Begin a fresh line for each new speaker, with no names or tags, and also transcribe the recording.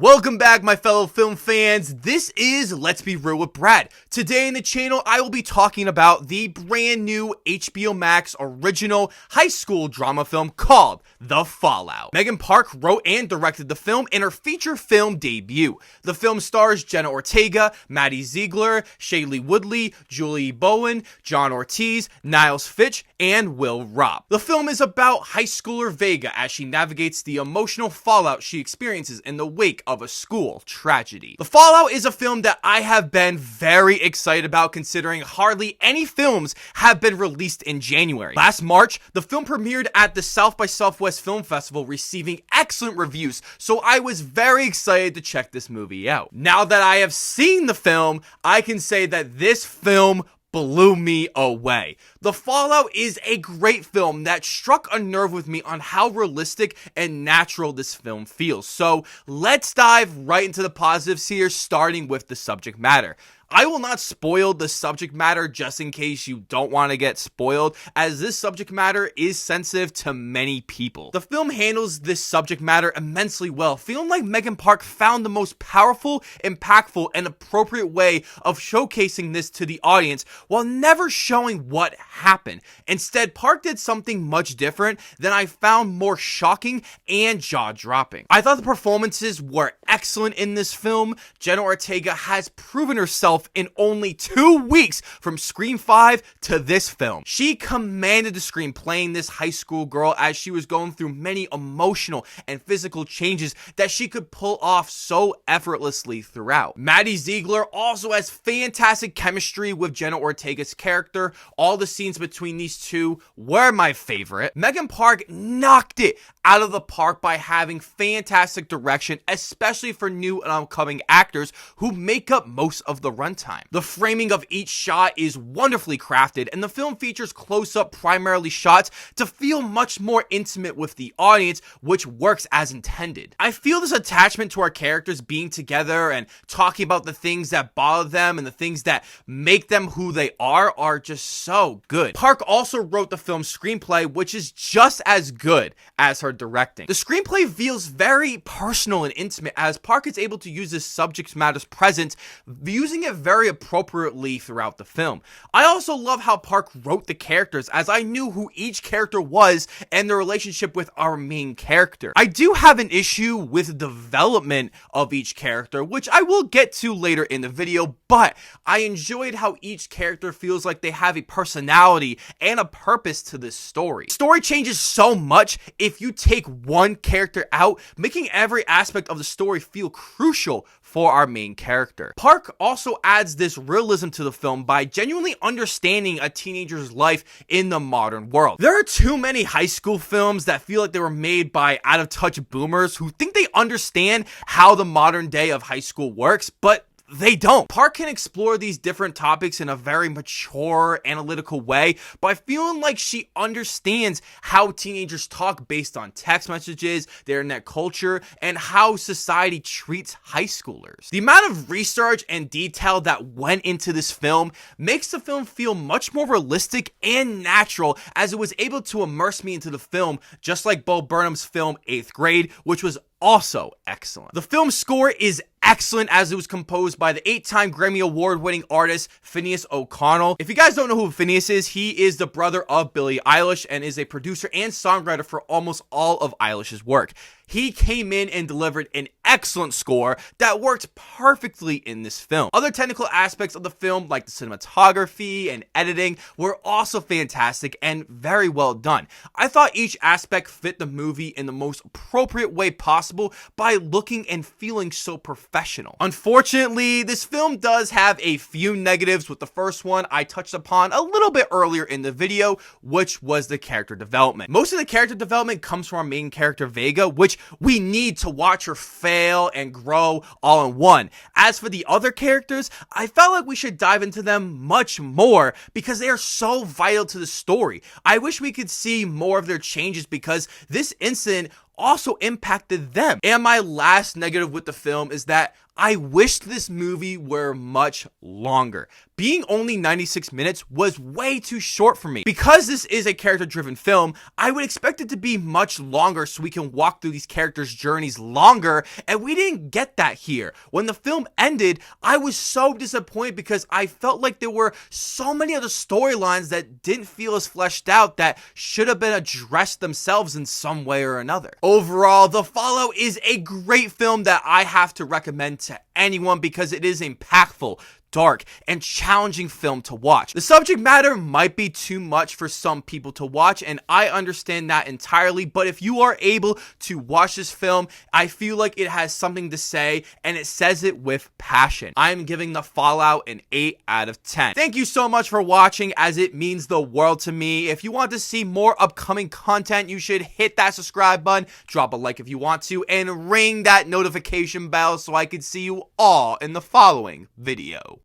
Welcome back, my fellow film fans. This is Let's Be Real with Brad. Today in the channel, I will be talking about the brand new HBO Max original high school drama film called The Fallout. Megan Park wrote and directed the film in her feature film debut. The film stars Jenna Ortega, Maddie Ziegler, Shailene Woodley, Julie Bowen, John Ortiz, Niles Fitch, and Will Robb. The film is about high schooler Vega as she navigates the emotional fallout she experiences in the wake of a school tragedy. The Fallout is a film that I have been very excited about, considering hardly any films have been released in January. Last March, the film premiered at the South by Southwest Film Festival, receiving excellent reviews, so I was very excited to check this movie out. Now that I have seen the film, I can say that this film blew me away. The Fallout is a great film that struck a nerve with me on how realistic and natural this film feels. So let's dive right into the positives here, starting with the subject matter. I will not spoil the subject matter just in case you don't want to get spoiled, as this subject matter is sensitive to many people. The film handles this subject matter immensely well, feeling like Megan Park found the most powerful, impactful, and appropriate way of showcasing this to the audience while never showing what happened. Instead, Park did something much different that I found more shocking and jaw-dropping. I thought the performances were excellent in this film. Jenna Ortega has proven herself in only 2 weeks from Scream 5 to this film. She commanded the screen playing this high school girl as she was going through many emotional and physical changes that she could pull off so effortlessly throughout. Maddie Ziegler also has fantastic chemistry with Jenna Ortega's character. All the scenes between these two were my favorite. Megan Park knocked it out of the park by having fantastic direction, especially for new and upcoming actors who make up most of the runtime. The framing of each shot is wonderfully crafted, and the film features close-up primarily shots to feel much more intimate with the audience, which works as intended. I feel this attachment to our characters being together and talking about the things that bother them and the things that make them who they are just so good. Park also wrote the film's screenplay, which is just as good as her directing. The screenplay feels very personal and intimate, as Park is able to use this subject matter's presence, using it very appropriately throughout the film. I also love how Park wrote the characters, as I knew who each character was and the relationship with our main character. I do have an issue with the development of each character, which I will get to later in the video, but I enjoyed how each character feels like they have a personality and a purpose to this story. Story changes so much if you take one character out, making every aspect of the story feel crucial for our main character. Park also adds this realism to the film by genuinely understanding a teenager's life in the modern world. There are too many high school films that feel like they were made by out-of-touch boomers who think they understand how the modern day of high school works, but they don't. Park can explore these different topics in a very mature, analytical way by feeling like she understands how teenagers talk based on text messages, their internet culture, and how society treats high schoolers. The amount of research and detail that went into this film makes the film feel much more realistic and natural, as it was able to immerse me into the film, just like Bo Burnham's film 8th Grade, which was also excellent. The film's score is excellent, as it was composed by the 8-time Grammy Award-winning artist Finneas O'Connell. If you guys don't know who Finneas is, he is the brother of Billie Eilish and is a producer and songwriter for almost all of Eilish's work. He came in and delivered an excellent score that worked perfectly in this film. Other technical aspects of the film, like the cinematography and editing, were also fantastic and very well done. I thought each aspect fit the movie in the most appropriate way possible by looking and feeling so professional. Unfortunately, this film does have a few negatives, with the first one I touched upon a little bit earlier in the video, which was the character development. Most of the character development comes from our main character Vega, which we need to watch her fail and grow all in one. As for the other characters, I felt like we should dive into them much more because they are so vital to the story. I wish we could see more of their changes because this incident also impacted them. And my last negative with the film is that I wished this movie were much longer. Being only 96 minutes was way too short for me. Because this is a character-driven film, I would expect it to be much longer so we can walk through these characters' journeys longer, and we didn't get that here. When the film ended, I was so disappointed because I felt like there were so many other storylines that didn't feel as fleshed out that should have been addressed themselves in some way or another. Overall, The Fallout is a great film that I have to recommend to anyone because it is impactful, dark, and challenging film to watch. The subject matter might be too much for some people to watch, and I understand that entirely, but if you are able to watch this film, I feel like it has something to say, and it says it with passion. I'm giving The Fallout an 8 out of 10. Thank you so much for watching, as it means the world to me. If you want to see more upcoming content, you should hit that subscribe button, drop a like if you want to, and ring that notification bell so I can see you all in the following video.